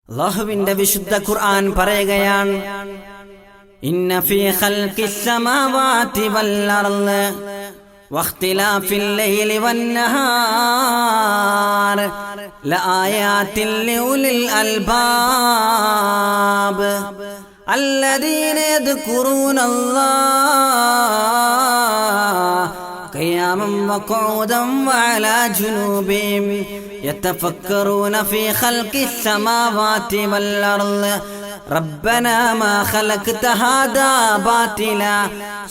അല്ലാഹുവിന്റെ വിശുദ്ധ ഖുർആൻ പറയുകയാണ്, ഇന്ന ഫീ ഖൽഖിസ് സമാവാതി വൽ അർള് വഖ്തിലാഫിൽ ലൈലി വൻ നഹാർ ലആയാതിൻ ലിഉലിൽ അൽബാബ് അല്ലദീന യദ്കുറൂനല്ലാഹ ഖിയാമൻ വഖൂദൻ വഅലാ ജുനൂബിഹിം يتفكرون في خلق السماوات والأرض ربنا ما خلقت هذا باطلا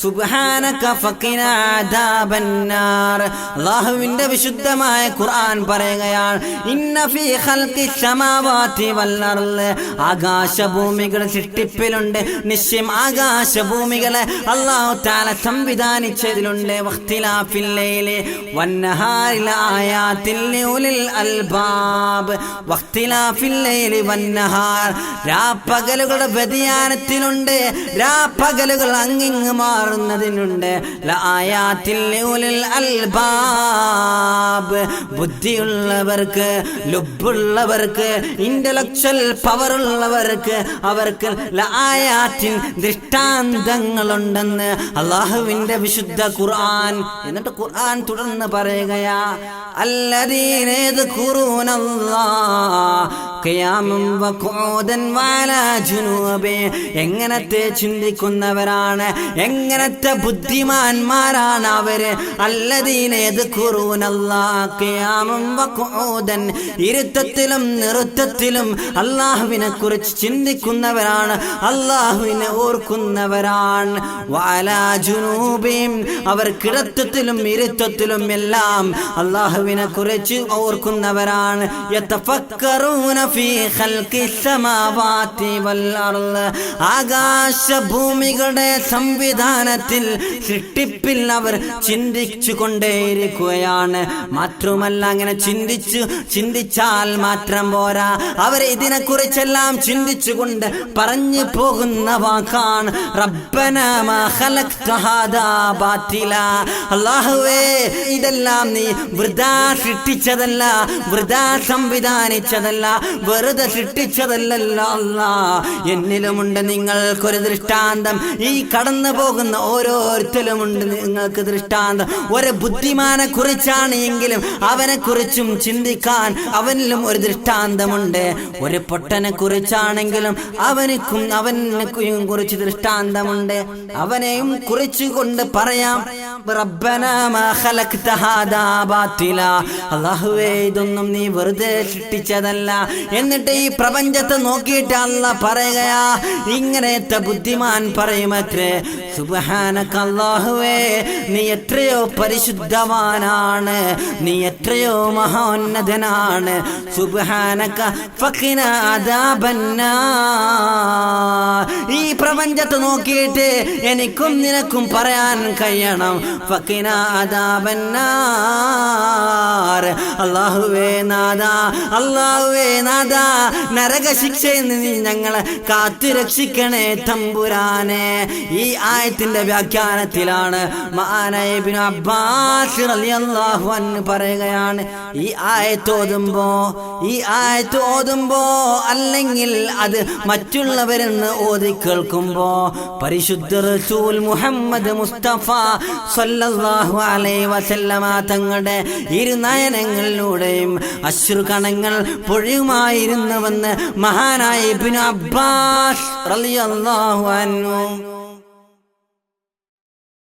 سبحانك فقنا عذاب النار. അല്ലാഹുവിന്റെ വിശുദ്ധമായ ഖുർആൻ പറയുകയാണ്, ഇന്ന ഫീ ഖൽഖി സമാവാതി വൽ അർള്, ആകാശഭൂമികളുടെ സൃഷ്ടിപ്പിലുണ്ട്, നിശ്ചയം ആകാശഭൂമികളെ അല്ലാഹു തആല സംവിധാനിച്ചതിലുണ്ട്. വഖ്തിലാഫിൽ ലൈലി വന്നഹാരി ലആയാതിൻ ലിഉലിൽ അൽബാബ് വഖ്തിലാഫിൽ ലൈലി വന്നഹാർ, രാപ്പകലുകളുടെ വ്യതിയാനത്തിലുണ്ട്, രാപ്പകലുകൾ അങ്ങിങ്ങ് മാറുന്നതിനുണ്ട്. ലആയാതിൻ ലിഉലിൽ അൽബാബ്, ബുദ്ധിയുള്ളവർക്ക്, ലുബ്ബുള്ളവർക്ക്, ഇന്റലക്ച്വൽ പവറുള്ളവർക്ക് അവർക്ക് ലആയാത്തിൻ ദൃഷ്ടാന്തങ്ങളുണ്ടെന്ന് അല്ലാഹുവിന്റെ വിശുദ്ധ ഖുർആൻ. എന്നിട്ട് ഖുർആൻ തുടർന്ന് പറയുകയാ, അല്ലദീന യദ്കുറൂനല്ലാഹ ഖിയാമൻ വഖൂദൻ വഅലാ ജുനൂബിഹിം, എങ്ങനത്തെ ചിന്തിക്കുന്നവരാണ്, എങ്ങനത്തെ ബുദ്ധിമാന്മാരാണ് അവര്. അല്ലദീന യദ്കുറൂനല്ലാഹ ഖിയാമൻ വഖൂദൻ, ഇരുത്തത്തിലും നിറുത്തത്തിലും അല്ലാഹുവിനെ കുറിച്ച് ചിന്തിക്കുന്നവരാണ്, അല്ലാഹുവിനെ ഓർക്കുന്നവരാണ്. വഅലാ ജുനൂബിഹിം, അവർ കിടത്തത്തിലും ഇരുത്തത്തിലും എല്ലാം അല്ലാഹുവിനെ കുറിച്ച് ഓർക്കുന്നവരാണ്. യതഫക്കറൂന ഫീ ഖൽഖിസ് സമാവാതി വൽ അർള്, ആകാശഭൂമികളുടെ സംവിധാനത്തിൽ, സൃഷ്ടിപ്പിൽ അവർ ചിന്തിച്ചു കൊണ്ടേയിരിക്കുകയാണ്. മാത്രമല്ല, അങ്ങനെ ചിന്തിച്ചാൽ മാത്രം പോരാ, അവർ ഇതിനെക്കുറിച്ചെല്ലാം ചിന്തിച്ചുകൊണ്ട് പറഞ്ഞു പോകുന്ന വാക്കാണ് റബ്ബനാ മാ ഖലഖ്ത ഹാദാ ബാതിലാ, അല്ലാഹുവേ ഇതെല്ലാം നീ വൃഥാ സൃഷ്ടിച്ചതല്ല, വൃഥാ സംവിധാനിച്ചതല്ല, വെറുതെ സൃഷ്ടിച്ചതല്ലല്ലോ അല്ലാ. എന്നിലുമുണ്ട് നിങ്ങൾക്കൊരു ദൃഷ്ടാന്തം, ഈ കടന്നു പോകുന്ന ഓരോരുത്തരുമുണ്ട് നിങ്ങൾക്ക് ദൃഷ്ടാന്തം. ഒരു ബുദ്ധിമാനെ കുറിച്ചാണ് എങ്കിലും അവനെ കുറിച്ചും ചിന്തിക്കാൻ അവനിലും ഒരു ദൃഷ്ടാന്തമുണ്ട്. ഒരു പൊട്ടനെ കുറിച്ചാണെങ്കിലും അവനെ കുറിച്ച് ദൃഷ്ടാന്തമുണ്ട്. അവനെയും കുറിച്ചുകൊണ്ട് പറയാം, റബ്ബനാ മാ ഖലഖ്ത ഹാദാ ബാതിലാ, അല്ലാഹുവേ ഇതൊന്നും നീ വെറുതെ സൃഷ്ടിച്ചതല്ല. എന്നിട്ട് ഈ പ്രപഞ്ചത്തെ നോക്കിയിട്ട് അല്ലാഹ് പറയുകയാ, ഇങ്ങനത്തെ ബുദ്ധിമാൻ പറയുമത്രേ, സുബ്ഹാനക അല്ലാഹുവേ നീ എത്രയോ പരിശുദ്ധവാനാണ്, നീ എത്രയോ മഹോന്നതനാണ്. സുബ്ഹാനക ഫഖിനാ അദാബന്നാർ, ഈ പ്രപഞ്ചത്തെ നോക്കിയിട്ട് എനിക്കും നിനക്കും പറയാൻ കഴിയണം, ഫഖിനാ അദാബന്നാർ. അല്ലാഹുവേ നാദാ, അല്ലാഹുവേ നാദാ, നരകശിക്ഷയിൽ നിന്ന് ഞങ്ങളെ കാത്തു രക്ഷിക്കണേ തമ്പുരാനെ. ഈ ആയത്തിന്റെ വ്യാഖ്യാനത്തിലാണ് മഹാനായ ഇബ്നു അബ്ബാസ് റളിയല്ലാഹു അൻഹു പറയുകയാണ്, ഈ ആയത്ത് ഓതുമ്പോ അല്ലെങ്കിൽ അത് മറ്റുള്ളവരെന്ന് ഓതി കേൾക്കുമ്പോ പരിശുദ്ധ റസൂൽ മുഹമ്മദ് മുസ്തഫ സ്വല്ലല്ലാഹു അലൈഹി വസല്ലമ തങ്ങളുടെ ഇരുനയനങ്ങളിലൂടെയും അശ്രുകണങ്ങൾ പൊഴിയുമായിരുന്നുവെന്ന് മഹാനായ ഇബ്നു അബ്ബാസ് റളിയല്ലാഹു അൻഹു